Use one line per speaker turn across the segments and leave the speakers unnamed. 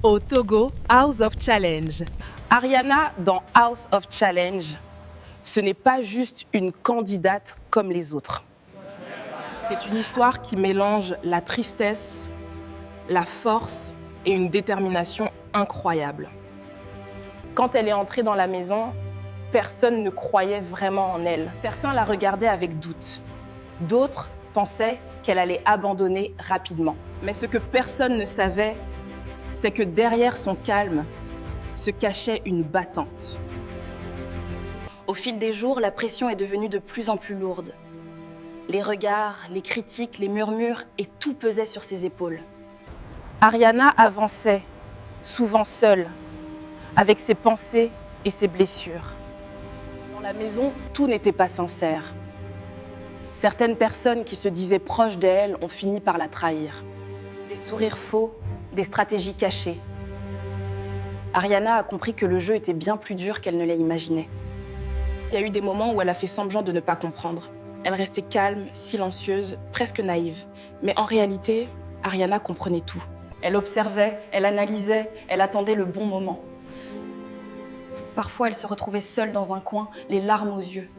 Au Togo, House of Challenge.
Ariana, dans House of Challenge, ce n'est pas juste une candidate comme les autres. C'est une histoire qui mélange la tristesse, la force et une détermination incroyable. Quand elle est entrée dans la maison, personne ne croyait vraiment en elle. Certains la regardaient avec doute. D'autres pensaient qu'elle allait abandonner rapidement. Mais ce que personne ne savait, c'est que derrière son calme se cachait une battante.
Au fil des jours, la pression est devenue de plus en plus lourde. Les regards, les critiques, les murmures et tout pesait sur ses épaules.
Ariana avançait, souvent seule, avec ses pensées et ses blessures. Dans la maison, tout n'était pas sincère. Certaines personnes qui se disaient proches d'elle ont fini par la trahir. Des sourires faux, des stratégies cachées. Ariana a compris que le jeu était bien plus dur qu'elle ne l'a imaginé. Il y a eu des moments où elle a fait semblant de ne pas comprendre. Elle restait calme, silencieuse, presque naïve. Mais en réalité, Ariana comprenait tout. Elle observait, elle analysait, elle attendait le bon moment.
Parfois, elle se retrouvait seule dans un coin, les larmes aux yeux.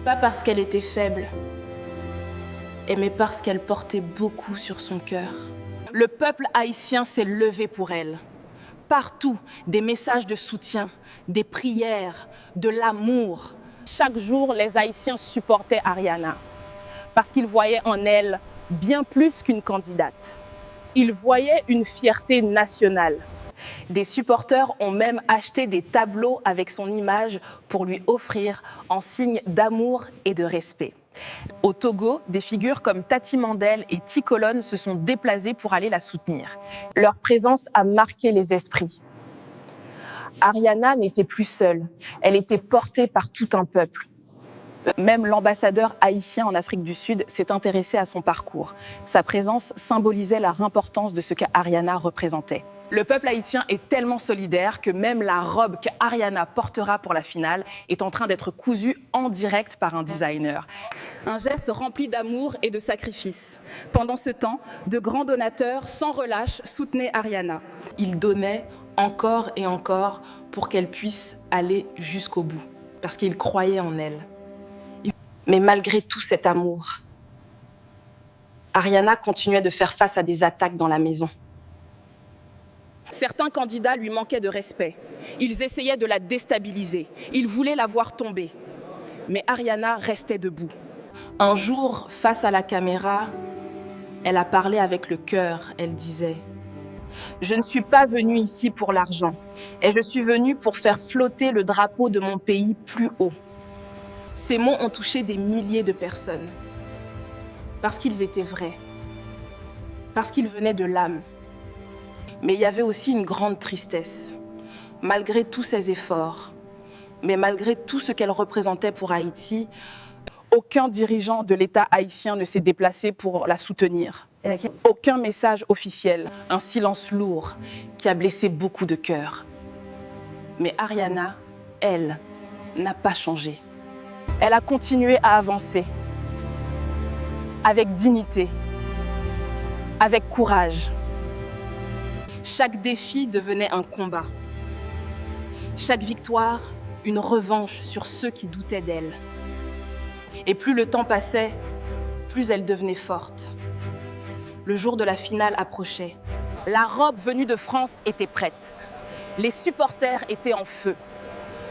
Pas parce qu'elle était faible, mais parce qu'elle portait beaucoup sur son cœur. Le peuple haïtien s'est levé pour elle. Partout, des messages de soutien, des prières, de l'amour. Chaque jour, les Haïtiens supportaient Ariana parce qu'ils voyaient en elle bien plus qu'une candidate. Ils voyaient une fierté nationale. Des supporters ont même acheté des tableaux avec son image pour lui offrir en signe d'amour et de respect. Au Togo, des figures comme Tati Mandel et Ticolone se sont déplacées pour aller la soutenir. Leur présence a marqué les esprits. Ariana n'était plus seule, elle était portée par tout un peuple. Même l'ambassadeur haïtien en Afrique du Sud s'est intéressé à son parcours. Sa présence symbolisait la importance de ce qu'Ariana représentait. Le peuple haïtien est tellement solidaire que même la robe qu'Ariana portera pour la finale est en train d'être cousue en direct par un designer. Un geste rempli d'amour et de sacrifice. Pendant ce temps, de grands donateurs sans relâche soutenaient Ariana. Ils donnaient encore et encore pour qu'elle puisse aller jusqu'au bout, parce qu'ils croyaient en elle. Mais malgré tout cet amour, Ariana continuait de faire face à des attaques dans la maison. Certains candidats lui manquaient de respect. Ils essayaient de la déstabiliser. Ils voulaient la voir tomber. Mais Ariana restait debout. Un jour, face à la caméra, elle a parlé avec le cœur. Elle disait « Je ne suis pas venue ici pour l'argent et je suis venue pour faire flotter le drapeau de mon pays plus haut. » Ces mots ont touché des milliers de personnes. Parce qu'ils étaient vrais. Parce qu'ils venaient de l'âme. Mais il y avait aussi une grande tristesse. Malgré tous ses efforts, mais malgré tout ce qu'elle représentait pour Haïti, aucun dirigeant de l'État haïtien ne s'est déplacé pour la soutenir. Aucun message officiel, un silence lourd qui a blessé beaucoup de cœurs. Mais Ariana, elle, n'a pas changé. Elle a continué à avancer, avec dignité, avec courage. Chaque défi devenait un combat. Chaque victoire, une revanche sur ceux qui doutaient d'elle. Et plus le temps passait, plus elle devenait forte. Le jour de la finale approchait. La robe venue de France était prête. Les supporters étaient en feu.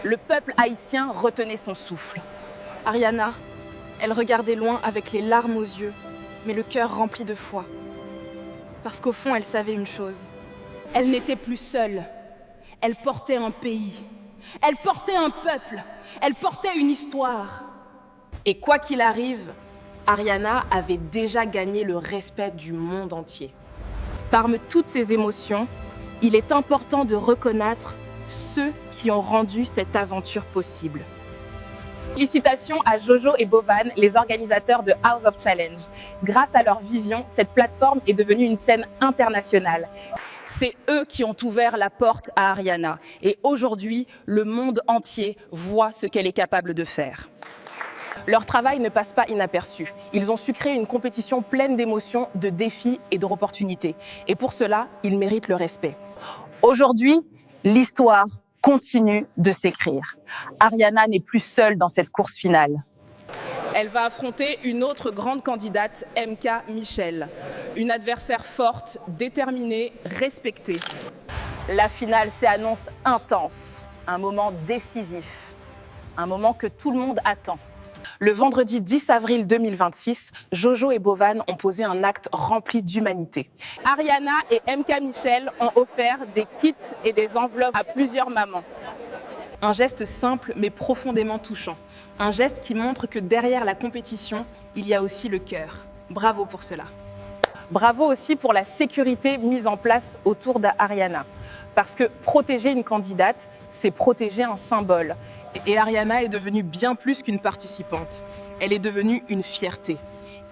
Le peuple haïtien retenait son souffle. Ariana, elle regardait loin avec les larmes aux yeux, mais le cœur rempli de foi. Parce qu'au fond, elle savait une chose. Elle n'était plus seule. Elle portait un pays. Elle portait un peuple. Elle portait une histoire. Et quoi qu'il arrive, Ariana avait déjà gagné le respect du monde entier. Parmi toutes ces émotions, il est important de reconnaître ceux qui ont rendu cette aventure possible. Félicitations à Jojo et Bovan, les organisateurs de House of Challenge. Grâce à leur vision, cette plateforme est devenue une scène internationale. C'est eux qui ont ouvert la porte à Ariana. Et aujourd'hui, le monde entier voit ce qu'elle est capable de faire. Leur travail ne passe pas inaperçu. Ils ont su créer une compétition pleine d'émotions, de défis et d'opportunités. Et pour cela, ils méritent le respect. Aujourd'hui, l'histoire continue de s'écrire. Ariana n'est plus seule dans cette course finale. Elle va affronter une autre grande candidate, MK Michelle. Une adversaire forte, déterminée, respectée. La finale s'annonce intense, un moment décisif, un moment que tout le monde attend. Le vendredi 10 avril 2026, Jojo et Bovan ont posé un acte rempli d'humanité. Ariana et MK Michelle ont offert des kits et des enveloppes à plusieurs mamans. Un geste simple mais profondément touchant. Un geste qui montre que derrière la compétition, il y a aussi le cœur. Bravo pour cela. Bravo aussi pour la sécurité mise en place autour d'Ariana. Parce que protéger une candidate, c'est protéger un symbole. Et Ariana est devenue bien plus qu'une participante. Elle est devenue une fierté.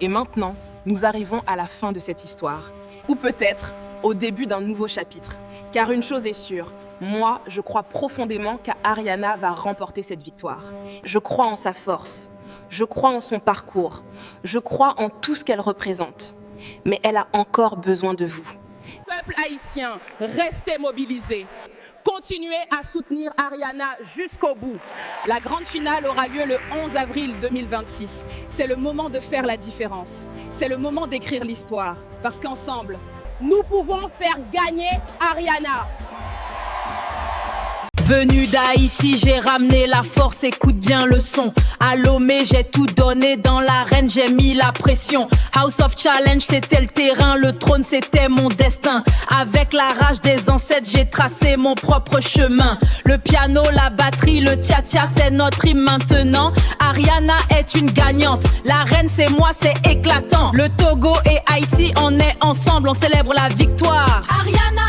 Et maintenant, nous arrivons à la fin de cette histoire. Ou peut-être au début d'un nouveau chapitre. Car une chose est sûre, moi, je crois profondément qu'Ariana va remporter cette victoire. Je crois en sa force. Je crois en son parcours. Je crois en tout ce qu'elle représente. Mais elle a encore besoin de vous.
Peuple haïtien, restez mobilisés. Continuez à soutenir Ariana jusqu'au bout. La grande finale aura lieu le 11 avril 2026. C'est le moment de faire la différence. C'est le moment d'écrire l'histoire. Parce qu'ensemble, nous pouvons faire gagner Ariana.
Venu d'Haïti, j'ai ramené la force, écoute bien le son. À Lomé, j'ai tout donné, dans l'arène, j'ai mis la pression. House of Challenge, c'était le terrain, le trône, c'était mon destin. Avec la rage des ancêtres, j'ai tracé mon propre chemin. Le piano, la batterie, le tia-tia, c'est notre hymne maintenant. Ariana est une gagnante, la reine c'est moi, c'est éclatant. Le Togo et Haïti, on est ensemble, on célèbre la victoire. Ariana